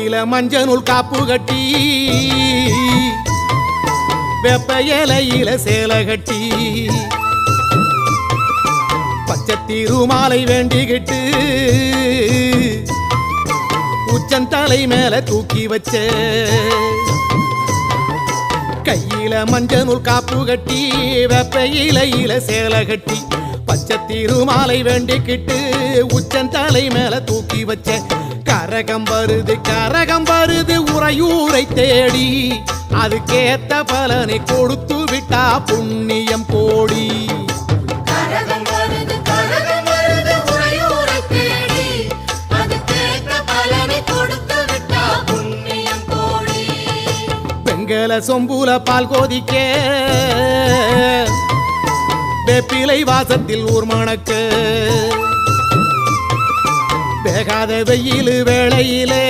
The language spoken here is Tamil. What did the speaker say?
கையில மஞ்சள் நூல் காப்பு கட்டி வெப்ப இலையில சேலை கட்டி பச்சை திருமாலை வேண்டிக்கிட்டு உச்சந்தலை மேல தூக்கி வச்ச கையில மஞ்சள் நூல் காப்பு கட்டி வெப்ப இலையில சேலை கட்டி பச்சை திருமாலை வேண்டிக்கிட்டு உச்சந்தலை மேல தூக்கி வச்ச கரகம் வருது உறையூரை தேடி அதுக்கேத்த பலனை கொடுத்து விட்டா புண்ணியம் கோடி பெங்கல சொம்புல பால் கோதிக்க வேப்பிலை வாசத்தில் ஊர் மணக்க வேகாத வெயில் வேளையிலே